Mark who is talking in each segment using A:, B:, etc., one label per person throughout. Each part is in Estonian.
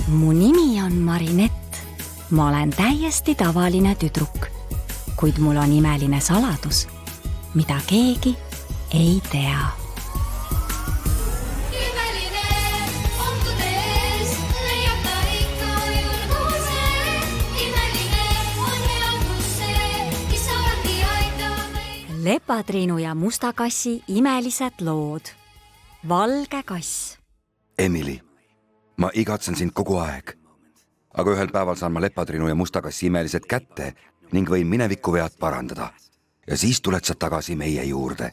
A: Mu nimi on Marinett. Ma olen täiesti tavaline tüdruk, kuid mul on imeline saladus, mida keegi ei tea. Lepatriinu ja musta kassi imelised lood. Valge kass.
B: Emily, ma igatsen sind kogu aeg. Aga ühel päeval saan ma Lepatriinu ja musta kassi imelised kätte ning võin minevikuvead parandada. Ja siis tuled sa tagasi meie juurde.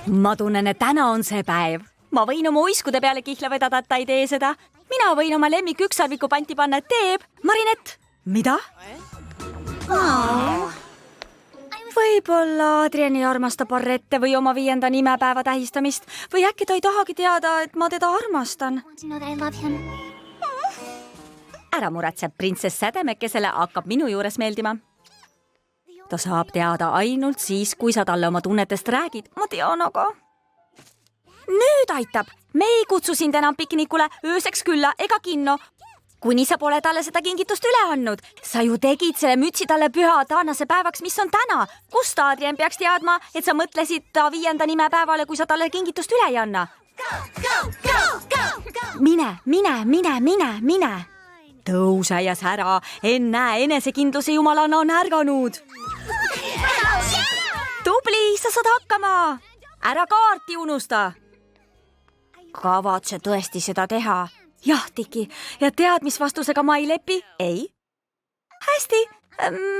A: Ma tunnen, et täna on see päev. Ma võin oma uiskude peale kihla vedada, et ta ei tee seda. Mina võin oma lemmik ükssarviku panti panna, et teeb. Marinett, mida? Võib-olla Adrian ei armasta barrette või oma 5. nimepäeva tähistamist või äkki ta ei tahagi teada, et ma teda armastan. Ära muretse, printsess Sädemekesele hakkab minu juures meeldima. Ta saab teada ainult siis, kui sa talle oma tunnetest räägid. Ma tean, aga... Nüüd aitab. Me ei kutsu sind enam piknikule, ööseks külla ega kinno. Kuni sa pole talle seda kingitust üle andnud. Sa ju tegid selle mütsi talle püha taanase päevaks, mis on täna. Kust Adrian peaks teadma, et sa mõtlesid ta 5. nimepäevale, kui sa talle kingitust üle ei anna? Mine. Tõuse ja sära, ennäe enesekindluse jumalana on ärganud. Tubli, sa saad hakkama. Ära kaarti unusta. Kavatse tõesti seda teha? Jah, Tiki. Ja tead, mis vastusega ma ei lepi? Ei. Hästi.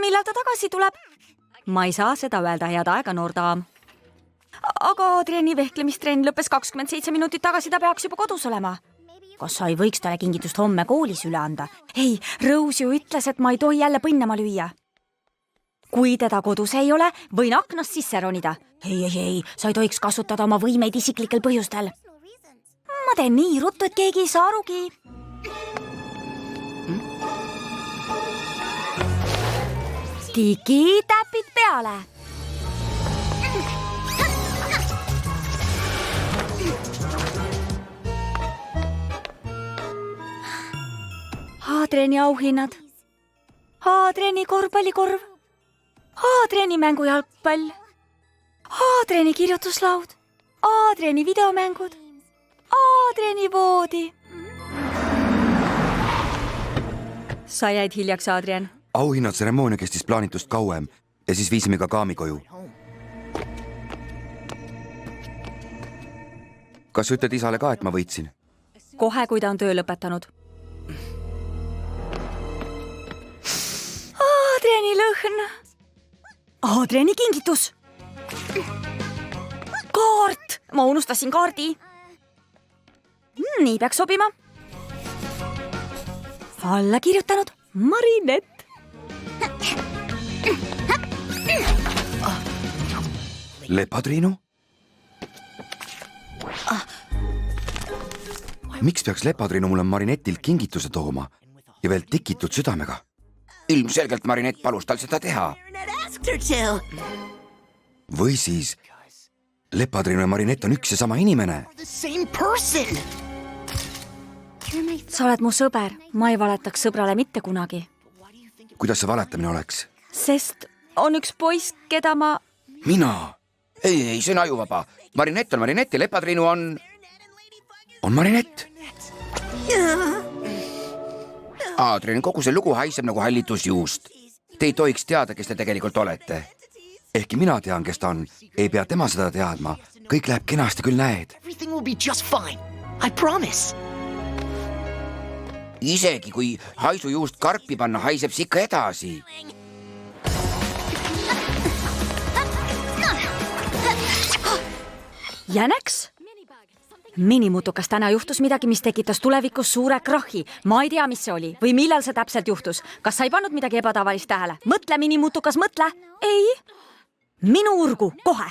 A: Millal ta tagasi tuleb? Ma ei saa seda öelda, head aega, noor daam. Aga Adriani vehklemistrenn lõppes 27 minutit tagasi, ta peaks juba kodus olema. Kas sa ei võiks talle kingitust homme koolis üle anda? Ei, Rose ju ütles, et ma ei tohi jälle põnnama lüüa. Kui teda kodus ei ole, võin aknast sisse ronida. Ei, sa ei tohiks kasutada oma võimeid isiklikel põhjustel. Ma teen nii ruttu, et keegi ei saa arugi. Tiki, täpid peale. Adriani auhinnad. Adriani korvpallikorv. Adriani mängujalgpall. Adriani kirjutuslaud. Adriani videomängud. Adriani voodi. Sa jäid hiljaks, Adrian.
B: Auhinnatseremoonia kestis plaanitust kauem ja siis viisime ka Kaami koju. Kas ütled isale ka, et ma võitsin?
A: Kohe, kui ta on töö lõpetanud. Adriani lõhn. Adriani kingitus. Kaart. Ma unustasin kaardi. Nii peaks sobima. Alla kirjutanud Marinett.
B: Lepatriinu? Miks peaks Lepatriinu mulle Marinettilt kingituse tooma ja veel tikitud südamega? Ilmselgelt Marinett palus tal seda teha. Või siis Lepatriinu ja Marinett on üks ja sama inimene.
A: Sa oled mu sõber. Ma ei valetaks sõbrale mitte kunagi.
B: Kuidas see valetamine oleks?
A: Sest on üks poiss, keda ma...
B: Mina? Ei, see on ajuvaba. Marinett on Marinett ja Lepatriinu on... On Marinett? Adrian, kogu see lugu haiseb nagu hallitusjuust. Te ei tohiks teada, kes te tegelikult olete. Ehkki mina tean, kes ta on. Ei pea tema seda teadma. Kõik läheb kenasti, küll näed. Isegi kui haisujuust karpi panna, haiseb see ikka edasi.
A: Jäneks? Minimutukas täna juhtus midagi, mis tekitas tulevikus suure krahhi. Ma ei tea, mis see oli või millal see täpselt juhtus. Kas sa ei pannud midagi ebatavalist tähele? Mõtle, minimutukas, mõtle. Ei. Minu urgu, kohe.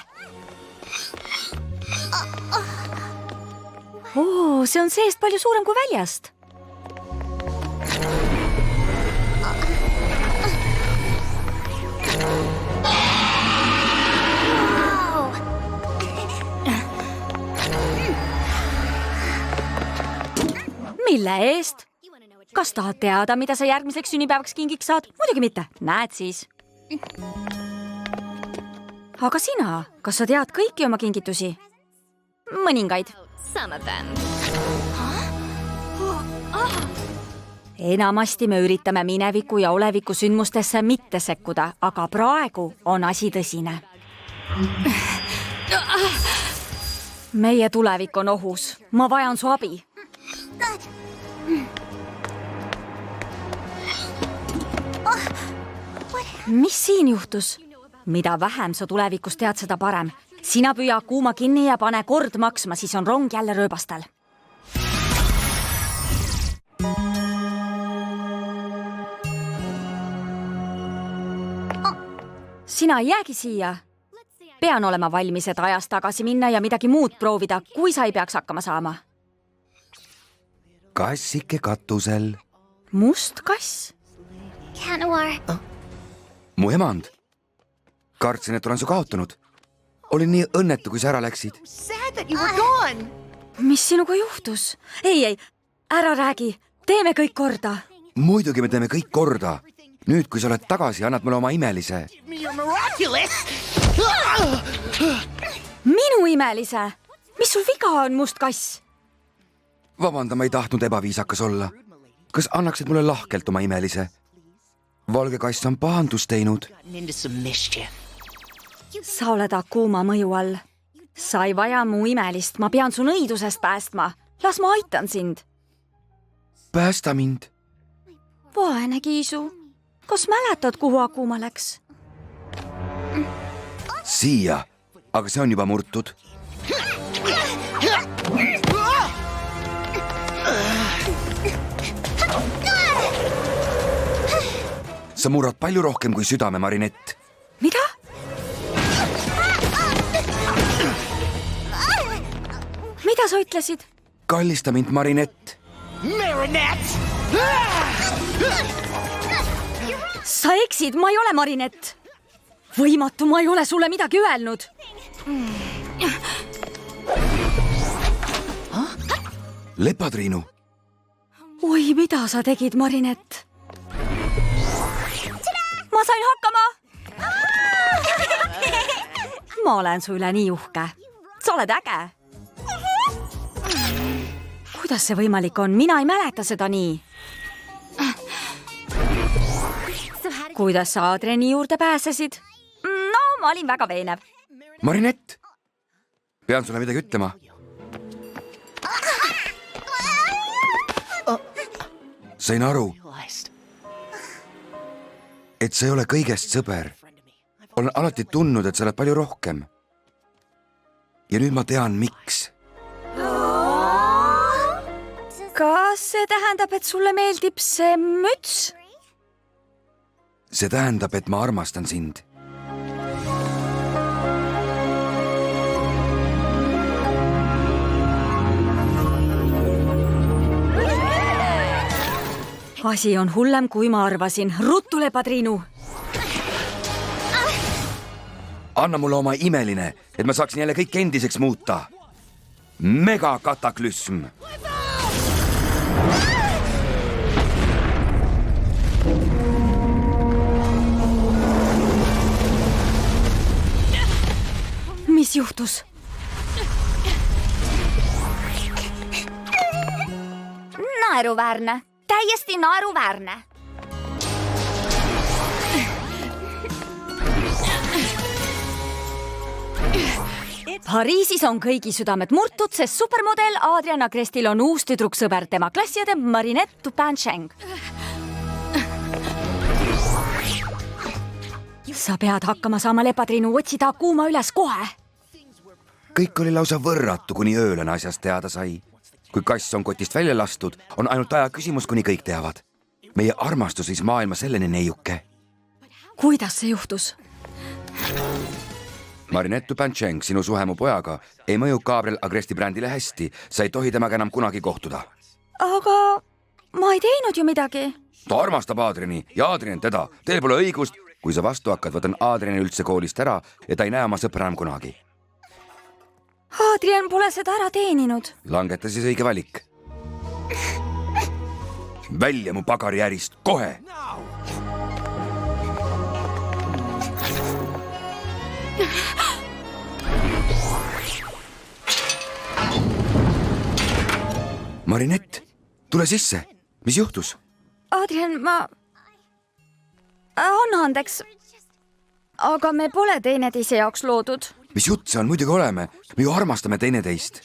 A: See on seest palju suurem kui väljast. mille eest? Kas tahad teada, mida sa järgmiseks sünnipäevaks kingiks saad? Muidugi mitte. Näed siis. Aga sina, kas sa tead kõiki oma kingitusi? Mõningaid. Enamasti me üritame mineviku ja oleviku sündmustesse mitte sekkuda, aga praegu on asi tõsine. Meie tulevik on ohus. Ma vajan su abi. Mis siin juhtus? Mida vähem sa tulevikus tead, seda parem. Sina püüa kuuma kinni ja pane kord maksma, siis on rong jälle rööbastel. Sina ei jäägi siia. Pean olema valmis, et ajas tagasi minna ja midagi muud proovida, kui sa ei peaks hakkama saama.
B: Kassike katusel.
A: Must kass?
B: Mu emand. Kartsin, et olen su kaotanud. Olin nii õnnetu, kui sa ära läksid.
A: Mis sinuga juhtus? Ei, ära räägi. Teeme kõik korda.
B: Muidugi me teeme kõik korda. Nüüd, kui sa oled tagasi, annad mulle oma imelise.
A: Minu imelise? Mis sul viga on, must kass?
B: Vabanda, ma ei tahtnud ebaviisakas olla. Kas annaksid mulle lahkelt oma imelise? Valge kass on pahandust teinud.
A: Sa oled Akuma mõju all. Sa ei vaja mu imelist, ma pean su nõidusest päästma. Las ma aitan sind.
B: Päästa mind.
A: Vaene Kiisu, kas mäletad, kuhu Akuma läks?
B: Siia, aga see on juba murtud. Sa murrad palju rohkem kui südame, Marinett.
A: Mida? Mida sa ütlesid?
B: Kallista mind, Marinett.
A: Sa eksid, ma ei ole Marinett. Võimatu, ma ei ole sulle midagi öelnud.
B: Lepatriinu.
A: Oi, mida sa tegid, Marinett? Ma sain hakkama. Ma olen su üle nii uhke. Sa oled äge. Kuidas see võimalik on? Mina ei mäleta seda nii. Kuidas sa Adriani juurde pääsesid? No, ma olin väga veenev.
B: Marinett, pean sulle midagi ütlema. Sain aru, et sa ei ole kõigest sõber. Olen alati tundnud, et sa oled palju rohkem. Ja nüüd ma tean, miks.
A: Kas see tähendab, et sulle meeldib see müts?
B: See tähendab, et ma armastan sind. Asi on hullem, kui ma arvasin. Ruttu, Lepatriinu! Anna mulle oma imeline, et ma saaksin jälle kõik endiseks muuta. Megakataklüsm!
A: Mis juhtus? Naeruväärne. Täiesti naeruväärne. Pariisis on kõigi südamed murtud, sest supermodel Adriana Crestil on uus tüdruksõber, tema klassiõde Marinette Tupancheng. Sa pead hakkama saama, Lepatriinu, otsida Akuma üles kohe.
B: Kõik oli lausa võrratu, kuni öölane asjast teada sai. Kui kass on kotist välja lastud, on ainult aja küsimus, kuni kõik teavad. Meie armastus viis maailma selleni neiuke.
A: Kuidas see juhtus?
B: Marinette Tupancheng, sinu suhe mu pojaga, ei mõju Gabriel Agresti brändile hästi. Sa ei tohi temaga enam kunagi kohtuda.
A: Aga ma ei teinud ju midagi.
B: Ta armastab Adriani ja Adrian teda. Teil pole õigust. Kui sa vastu hakkad, võtan Adriani üldse koolist ära ja ta ei näe oma sõpra enam kunagi.
A: Adrian pole seda ära teeninud.
B: Langeta siis õige valik. välja mu pagari ärist kohe. Marinett, tule sisse. Mis juhtus?
A: Adrian, anna andeks. Aga me pole teineteise jaoks loodud.
B: Mis jutt see on? Muidugi oleme. Me ju armastame teineteist.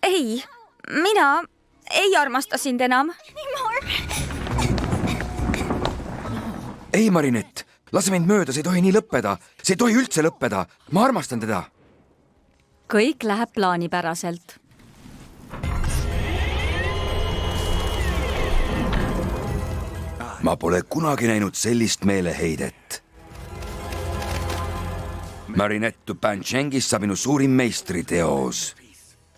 A: Ei, mina ei armasta sind enam.
B: Ei, Marinett, lase mind mööda, see ei tohi nii lõppeda. See ei tohi üldse lõppeda. Ma armastan teda.
A: Kõik läheb plaanipäraselt.
B: Ma pole kunagi näinud sellist meeleheidet. Marinett Tupanchengist saab minu suurim meistriteos.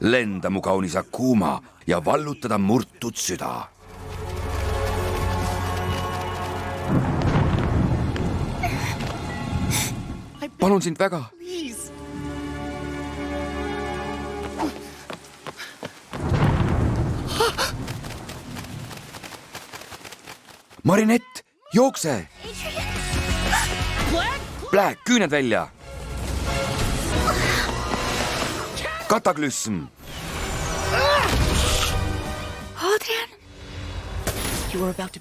B: Lenda mu kaunis Akuma ja vallutada murtud süda. Palun sind väga. Marinett, jookse! Black, küüned välja! Kataklüsm!
A: Adrian!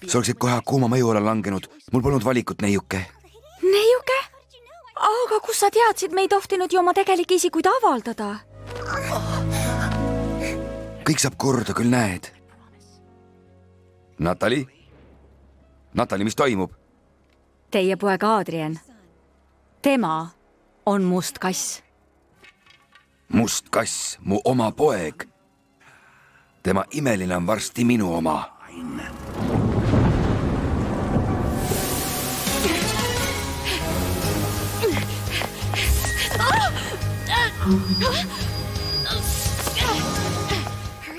B: Sa oleksid kohe Akuma mõju alla langenud. Mul polnud valikut, neiuke.
A: Neiuke? Aga kus sa teadsid, me ei tohtinud ju oma tegelikke isikuid avaldada?
B: Kõik saab korda, küll näed. Natali? Natali, mis toimub?
A: Teie poeg Adrian. Tema on must kass.
B: Must kass, mu oma poeg. Tema imeline on varsti minu oma.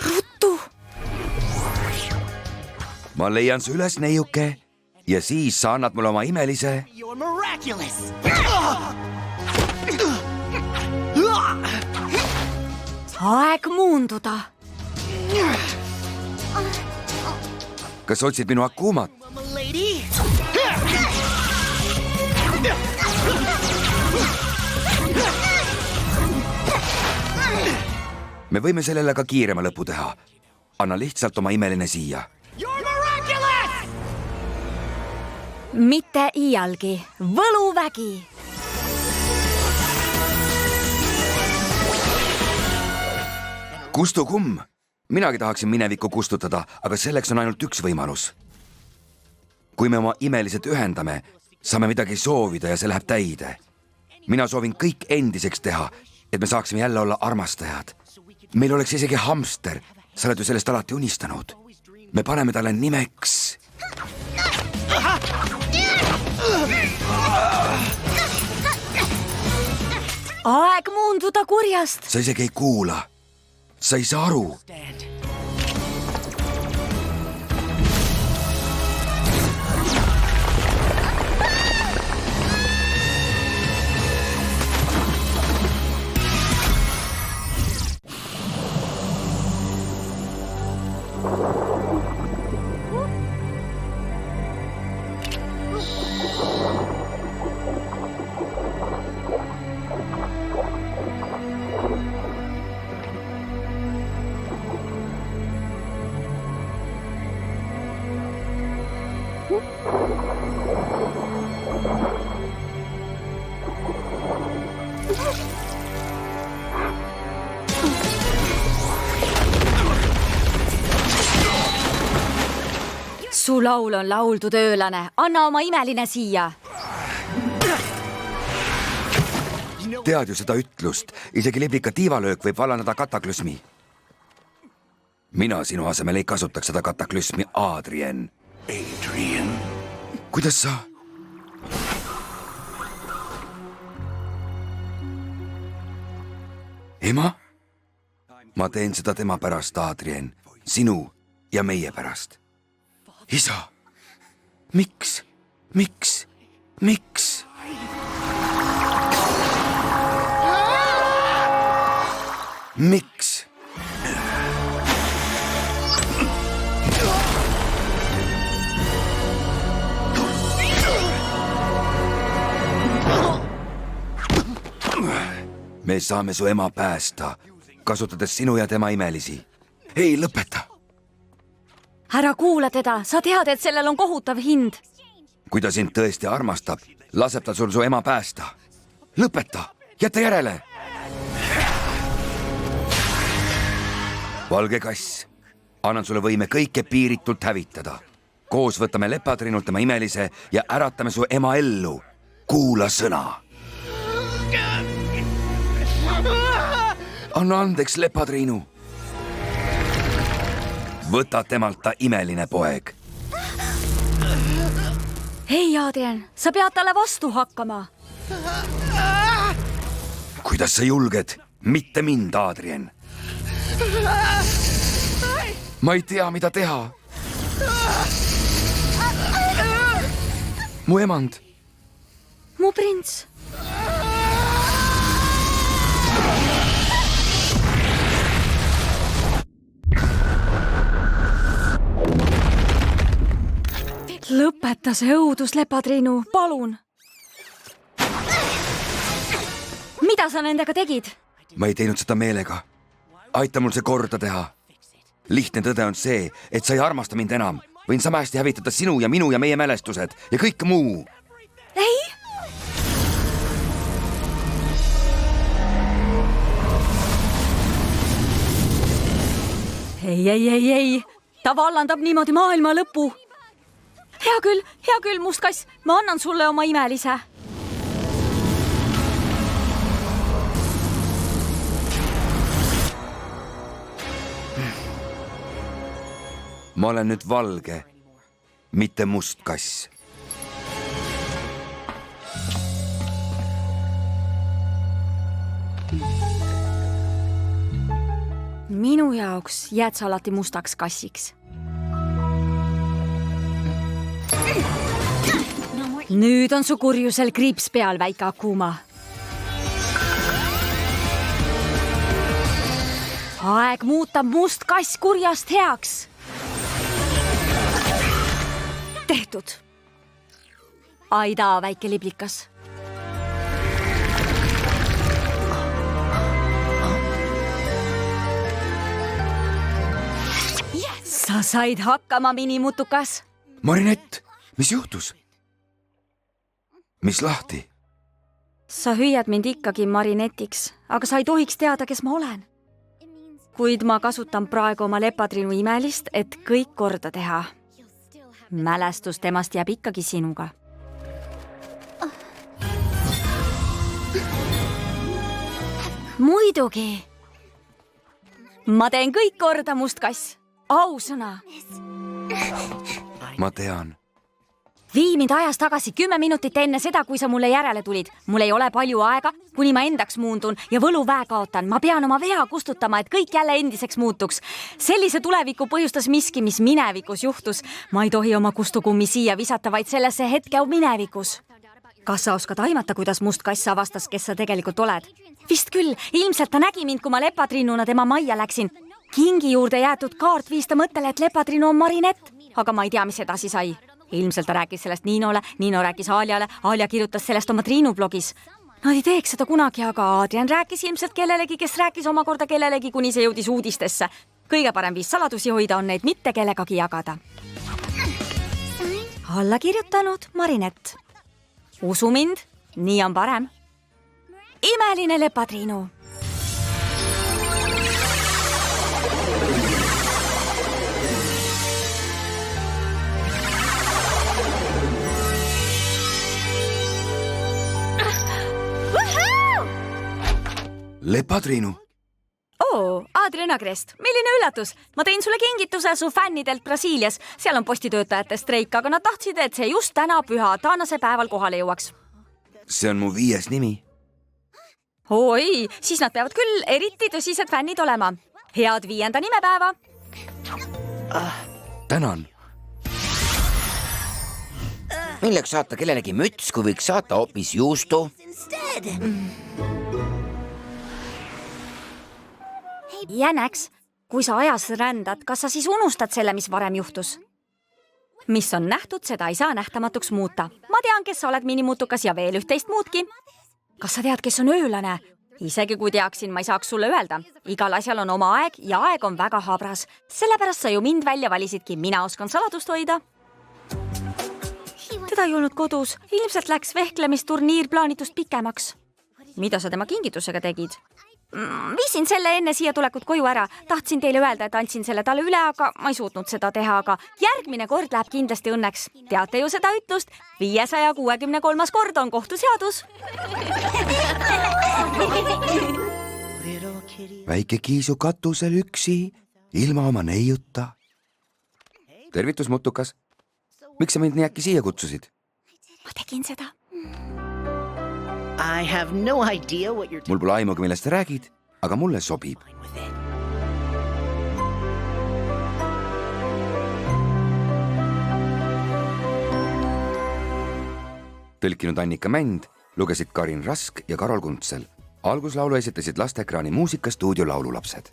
A: Ruttu!
B: Ma leian su üles, neiuke, ja siis sa annad mulle oma imelise.
C: You're miraculous!
A: Aeg muunduda.
B: Kas otsid minu Akumat?
C: Lady?
B: Me võime sellele ka kiirema lõpu teha. Anna lihtsalt oma imeline siia.
C: You're miraculous!
A: Mitte iialgi. Võluvägi.
B: Kustu kumm. Minagi tahaksin minevikku kustutada, aga selleks on ainult üks võimalus. Kui me oma imelised ühendame, saame midagi soovida ja see läheb täide. Mina soovin kõik endiseks teha, et me saaksime jälle olla armastajad. Meil oleks isegi hamster. Sa oled ju sellest alati unistanud. Me paneme talle nimeks.
A: Aeg muunduda kurjast.
B: Sa isegi ei kuula. Sa ei saa aru.
A: Su laul on lauldud öölane. Anna oma imeline siia.
B: Tead ju seda ütlust. Isegi liblika tiivalöök võib vallandada kataklüsmi. Mina sinu asemel ei kasutaks seda kataklüsmi, Adrian. Adrian? Kuidas sa? Ema? Ma teen seda tema pärast, Adrian. Sinu ja meie pärast. Isa, miks? Miks? Miks? Miks? me saame su ema päästa, kasutades sinu ja tema imelisi. Ei, lõpeta!
A: ära kuula teda, sa tead, et sellel on kohutav hind.
B: Kui ta sind tõesti armastab, laseb ta sul su ema päästa. Lõpeta! Jäta järele! Valge kass, annan sulle võime kõike piiritult hävitada. Koos võtame Lepatriinult tema imelise ja äratame su ema ellu. Kuula sõna. Anna andeks, Lepatriinu. Võta temalt ta imeline poeg.
A: Hei, Adrian, sa pead talle vastu hakkama.
B: Kuidas sa julged? Mitte mind, Adrian. Ma ei tea, mida teha. Mu emand.
A: Mu prints. Lõpeta see õudus, Lepatriinu, palun. Mida sa nendega tegid?
B: Ma ei teinud seda meelega. Aita mul see korda teha. Lihtne tõde on see, et sa ei armasta mind enam. Võin sama hästi hävitada sinu ja minu ja meie mälestused ja kõik muu.
A: Ei? Ei. Ta vallandab niimoodi maailma lõpu. Hea küll, must kass. Ma annan sulle oma imelise.
B: Ma olen nüüd valge, mitte must kass.
A: Minu jaoks jääd sa alati mustaks kassiks. Nüüd on su kurjusel kriips peal, väike Akuma. Aeg muuta must kass kurjast heaks. Tehtud. Aida, väike liblikas. Sa said hakkama, minimutukas.
B: Marinett, mis juhtus? Mis lahti?
A: Sa hüüad mind ikkagi marinetiks, aga sa ei tohiks teada, kes ma olen. Kuid ma kasutan praegu oma Lepatriinu imelist, et kõik korda teha. Mälestus temast jääb ikkagi sinuga. Muidugi. Ma teen kõik korda, must kass. Ausõna.
B: Ma tean.
A: Vii mind ajas tagasi 10 minutit enne seda, kui sa mulle järele tulid. Mul ei ole palju aega, kuni ma endaks muundun ja võluväe kaotan. Ma pean oma vea kustutama, et kõik jälle endiseks muutuks. Sellise tuleviku põhjustas miski, mis minevikus juhtus. Ma ei tohi oma kustukummi siia visata, vaid sellesse hetke minevikus. Kas sa oskad aimata, kuidas must kass avastas, kes sa tegelikult oled? Vist küll, ilmselt ta nägi mind, kui ma Lepatriinuna tema majja läksin. Kingi juurde jäetud kaart viis ta mõttele, et Lepatriinu on marinett, aga ma ei tea, mis edasi sai. Ilmselt ta rääkis sellest Niinole, Niino rääkis Aaliale, Aalia kirjutas sellest oma Triinu blogis. Nad ei teeks seda kunagi, aga Adrian rääkis ilmselt kellelegi, kes rääkis omakorda kellelegi, kuni see jõudis uudistesse. Kõige parem viis saladusi hoida on neid mitte kellegagi jagada. Alla kirjutanud Marinett. Usu mind, nii on parem. Imeline Lepatriinu.
B: Lepatriinu.
A: Adrian Agrest, milline üllatus. Ma tein sulle kingituse su fännidelt Brasiilias. Seal on postitöötajate streik, aga nad tahtsid, et see just täna püha taanase päeval kohale jõuaks.
B: See on mu 5. nimi.
A: Oi, siis nad peavad küll eriti tõsised fännid olema. Head 5. nimepäeva.
B: Tänan.
D: Milleks saata kellelegi müts, kui võiks saata hoopis juustu?
A: Jäneks, kui sa ajas rändad, kas sa siis unustad selle, mis varem juhtus? Mis on nähtud, seda ei saa nähtamatuks muuta. Ma tean, kes sa oled, minimutukas ja veel üht-teist muudki. Kas sa tead, kes on öölane? isegi kui teaksin, ma ei saaks sulle öelda. Igal asjal on oma aeg ja aeg on väga habras. Sellepärast sa ju mind välja valisidki, mina oskan saladust hoida. Teda ei olnud kodus, ilmselt läks vehklemisturniir plaanitust pikemaks. Mida sa tema kingitusega tegid? Viisin selle enne siia tulekut koju ära. Tahtsin teile öelda, et andsin selle talle üle, aga ma ei suutnud seda teha, aga järgmine kord läheb kindlasti õnneks. Teate ju seda ütlust? 563. kord on kohtuseadus.
B: väike kiisu katusel üksi, ilma oma neiuta. tervitus, mutukas. Miks sa mind nii äkki siia kutsusid?
A: Ma tegin seda.
C: I have no idea what you're
B: Mul pole aimugi, millest sa räägid, aga mulle sobib.
C: doing with it.
B: Tõlkinud Annika Mänd, lugesid Karin Rask ja Karol Kuntsel. Alguslaulu esitasid lasteekraani muusikastuudio laululapsed.